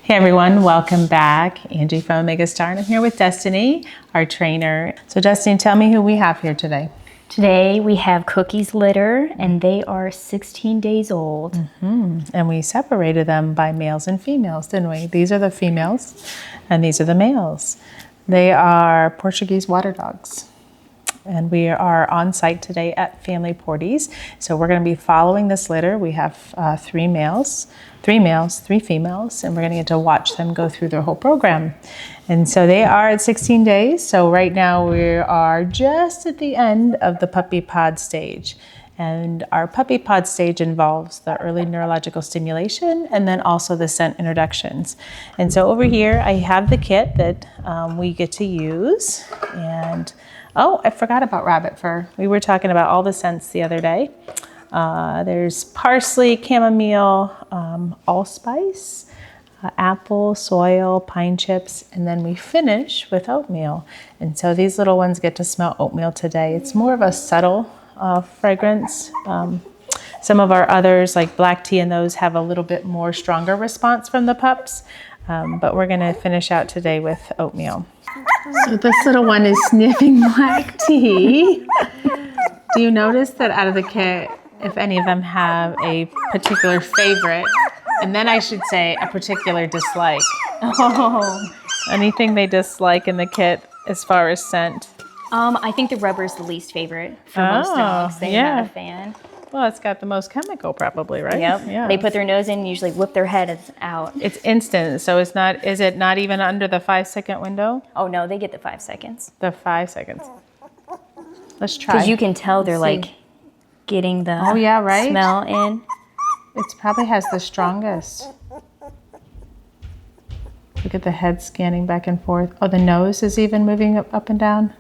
Hey everyone, welcome back. Angie from Omega Star, and I'm here with Destiny, our trainer. So Destiny, tell me who we have here today. Today we have Cookie's litter, and they are 16 days old. Mm-hmm. And we separated them by males and females, didn't we? These are the females, and these are the males. They are Portuguese Water Dogs. And we are on site today at Family Porties. So we're going to be following this litter. We have three males, three females, and we're going to get to watch them go through their whole program. And so they are at 16 days. So right now we are just at the end of the puppy pod stage. And our puppy pod stage involves the early neurological stimulation and then also the scent introductions. And so over here I have the kit that we get to use. And oh, I forgot about rabbit fur. We were talking about all the scents the other day. There's parsley, chamomile, allspice, apple, soil, pine chips, and then we finish with oatmeal. And so these little ones get to smell oatmeal today. It's more of a subtle fragrance. Some of our others, like black tea and those, have a little bit more stronger response from the pups. But we're going to finish out today with oatmeal. So this little one is sniffing black tea. Do you notice that out of the kit, if any of them have a particular favorite, and then I should say a particular dislike? Oh, anything they dislike in the kit as far as scent? I think the rubber is the least favorite for most dogs. They're not a fan. Well, it's got the most chemical probably, right? Yep. Yeah. They put their nose in and usually whip their head out. It's instant, so is it not even under the 5-second window? Oh no, they get the 5 seconds. The 5 seconds. Let's try. Because you can tell they're like getting the smell in. It probably has the strongest. Look at the head scanning back and forth. Oh, the nose is even moving up and down.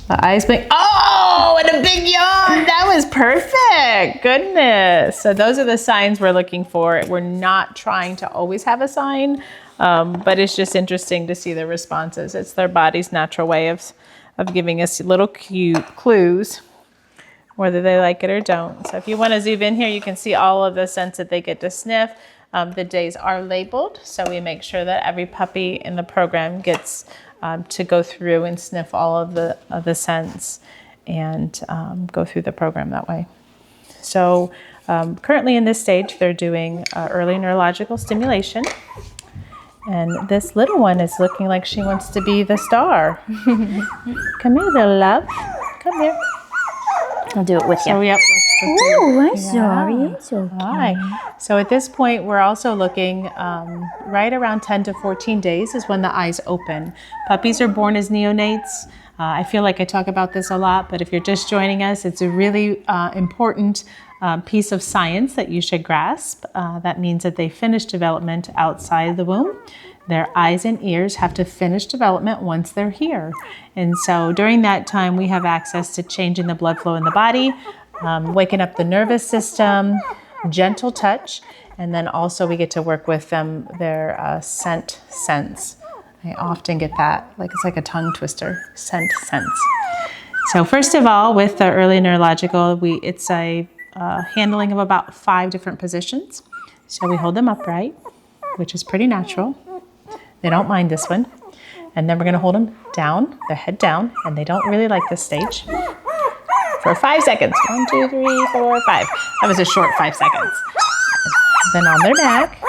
The eyes blink. Oh, and a big yawn. That was perfect. Goodness. So those are the signs we're looking for. We're not trying to always have a sign, but it's just interesting to see the responses. It's their body's natural way of giving us little cute clues, whether they like it or don't. So if you want to zoom in here, you can see all of the scents that they get to sniff. The days are labeled, so we make sure that every puppy in the program gets to go through and sniff all of the scents and go through the program that way. So currently in this stage, they're doing early neurological stimulation. And this little one is looking like she wants to be the star. Come here, little love. Come here. I'll do it with you. So, yep. Oh, I'm sorry. It's okay. Hi. So at this point, we're also looking right around 10 to 14 days is when the eyes open. Puppies are born as neonates. I feel like I talk about this a lot, but if you're just joining us, it's a really important piece of science that you should grasp. That means that they finish development outside the womb. Their eyes and ears have to finish development once they're here. And so during that time, we have access to changing the blood flow in the body, waking up the nervous system, gentle touch, and then also we get to work with them, their scent sense. I often get that, like it's like a tongue twister, scent sense. So first of all, with the early neurological, it's a handling of about 5 different positions. So we hold them upright, which is pretty natural. They don't mind this one. And then we're going to hold them down, their head down, and they don't really like this stage. For 5 seconds. 1, 2, 3, 4, 5. That was a short 5 seconds. Then on their back.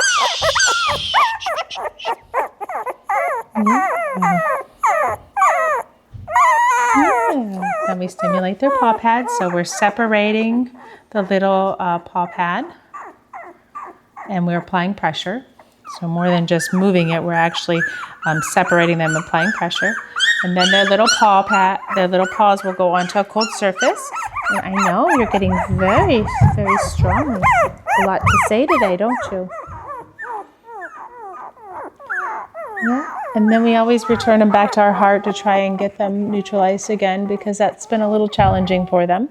Then we stimulate their paw pads. So we're separating the little paw pad. And we're applying pressure. So more than just moving it, we're actually separating them and applying pressure. And then their little paws will go onto a cold surface. And I know you're getting very, very strong. A lot to say today, don't you? Yeah. And then we always return them back to our heart to try and get them neutralized again because that's been a little challenging for them.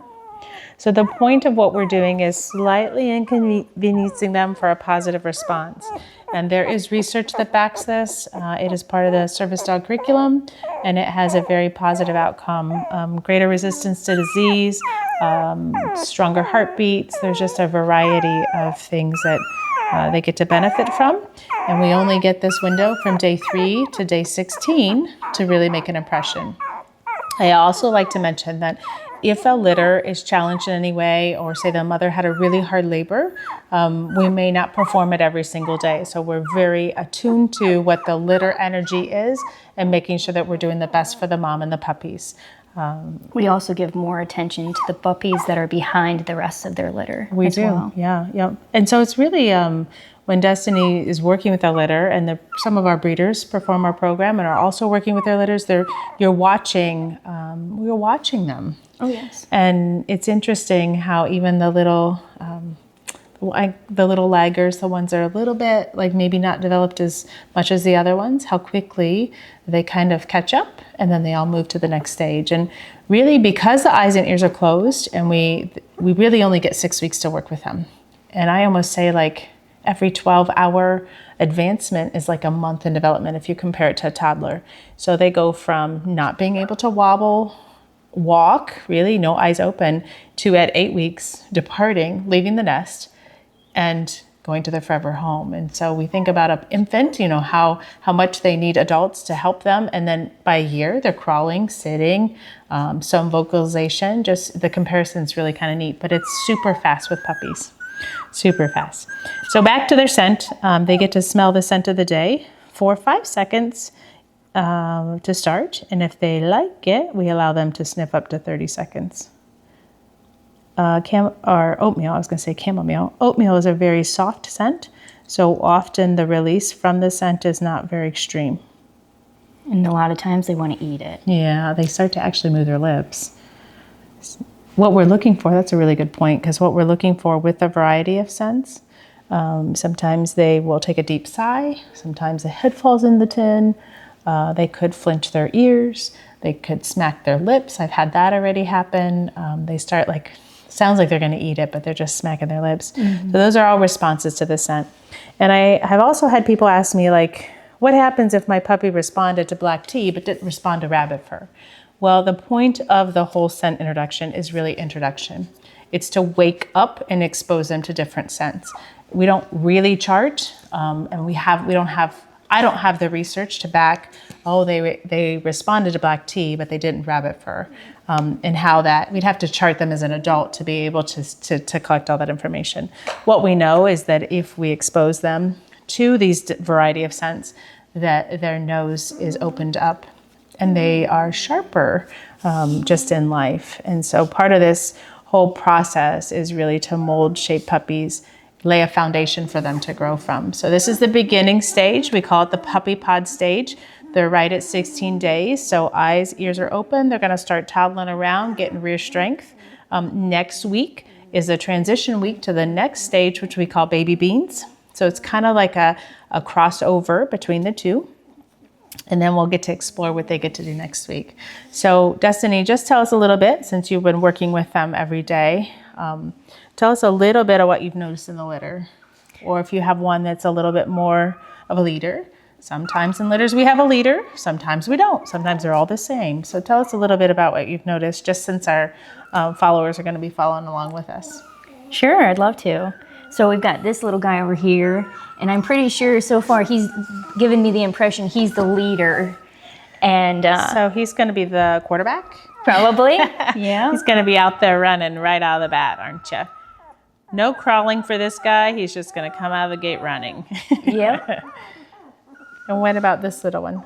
So the point of what we're doing is slightly inconveniencing them for a positive response. And there is research that backs this. It is part of the service dog curriculum, and it has a very positive outcome. Greater resistance to disease, stronger heartbeats. There's just a variety of things that they get to benefit from. And we only get this window from day 3 to day 16 to really make an impression. I also like to mention that if a litter is challenged in any way, or say the mother had a really hard labor, we may not perform it every single day. So we're very attuned to what the litter energy is and making sure that we're doing the best for the mom and the puppies. We also give more attention to the puppies that are behind the rest of their litter. We do, well. yeah. And so it's really when Destiny is working with a litter, and some of our breeders perform our program and are also working with their litters. We're watching them. Oh yes. And it's interesting how even the little laggers, the ones that are a little bit like maybe not developed as much as the other ones, how quickly they kind of catch up, and then they all move to the next stage. And really, because the eyes and ears are closed, and we really only get 6 weeks to work with them. And I almost say like every 12-hour advancement is like a month in development if you compare it to a toddler. So they go from not being able to walk, really, no eyes open, to at 8 weeks, departing, leaving the nest, and going to their forever home. And so we think about an infant, how much they need adults to help them. And then by a year, they're crawling, sitting, some vocalization. Just the comparison's really kind of neat, but it's super fast with puppies. Super fast. So back to their scent. They get to smell the scent of the day for 5 seconds to start. And if they like it, we allow them to sniff up to 30 seconds. Oatmeal, I was going to say chamomile. Oatmeal is a very soft scent, so often the release from the scent is not very extreme. And a lot of times they want to eat it. Yeah, they start to actually move their lips. What we're looking for, that's a really good point, because what we're looking for with a variety of scents, sometimes they will take a deep sigh, sometimes the head falls in the tin, they could flinch their ears, they could smack their lips. I've had that already happen. They start sounds like they're going to eat it, but they're just smacking their lips. Mm-hmm. So those are all responses to the scent. And I have also had people ask me, what happens if my puppy responded to black tea but didn't respond to rabbit fur? Well, the point of the whole scent introduction is really introduction. It's to wake up and expose them to different scents. We don't really chart, and I don't have the research to back, they responded to black tea, but they didn't rabbit fur. And how that, we'd have to chart them as an adult to be able to collect all that information. What we know is that if we expose them to these variety of scents, that their nose is opened up and they are sharper just in life. And so part of this whole process is really to mold, shape puppies, lay a foundation for them to grow from. So this is the beginning stage. We call it the puppy pod stage. They're right at 16 days. So eyes, ears are open. They're going to start toddling around, getting rear strength. Next week is a transition week to the next stage, which we call baby beans. So it's kind of like a crossover between the two. And then we'll get to explore what they get to do next week. So Destiny, just tell us a little bit, since you've been working with them every day. Tell us a little bit of what you've noticed in the litter, or if you have one that's a little bit more of a leader. Sometimes in litters we have a leader, sometimes we don't. Sometimes they're all the same. So tell us a little bit about what you've noticed, just since our followers are going to be following along with us. Sure, I'd love to. So we've got this little guy over here, and I'm pretty sure so far he's given me the impression he's the leader. And so he's going to be the quarterback? Probably, yeah. He's going to be out there running right out of the bat, aren't you? No crawling for this guy. He's just going to come out of the gate running. Yep. And what about this little one?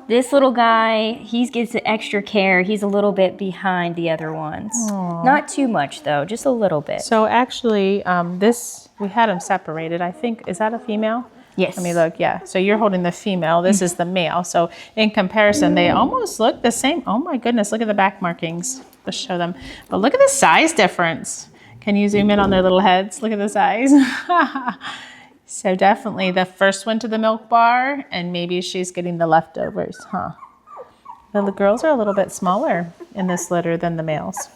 This little guy, he gets the extra care. He's a little bit behind the other ones. Aww. Not too much, though, just a little bit. So actually, we had them separated. I think, is that a female? Yes. Let me look, yeah. So you're holding the female. This is the male. So in comparison, they almost look the same. Oh my goodness, look at the back markings. Let's show them. But look at the size difference. Can you zoom in on their little heads? Look at the size. So definitely the first one to the milk bar, and maybe she's getting the leftovers, huh? The girls are a little bit smaller in this litter than the males.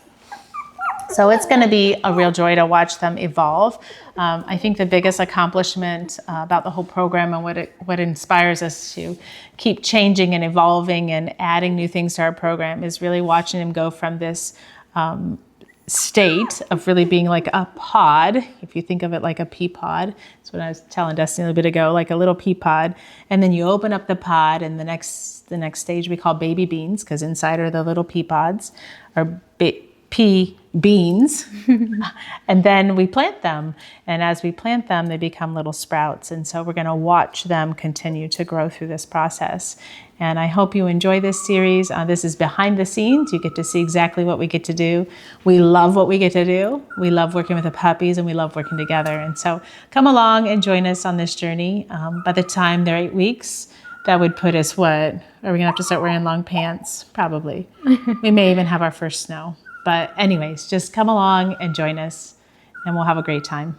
So it's going to be a real joy to watch them evolve. I think the biggest accomplishment about the whole program and what inspires us to keep changing and evolving and adding new things to our program is really watching them go from this state of really being like a pod. If you think of it like a pea pod, that's what I was telling Destiny a little bit ago, like a little pea pod. And then you open up the pod, and the next stage we call baby beans, because inside are the little pea pods, or pea beans. And then we plant them. And as we plant them, they become little sprouts. And so we're going to watch them continue to grow through this process. And I hope you enjoy this series. This is behind the scenes. You get to see exactly what we get to do. We love what we get to do. We love working with the puppies, and we love working together. And so come along and join us on this journey. By the time they're 8 weeks, that would put us, what? Are we going to have to start wearing long pants? Probably. We may even have our first snow. But anyways, just come along and join us, and we'll have a great time.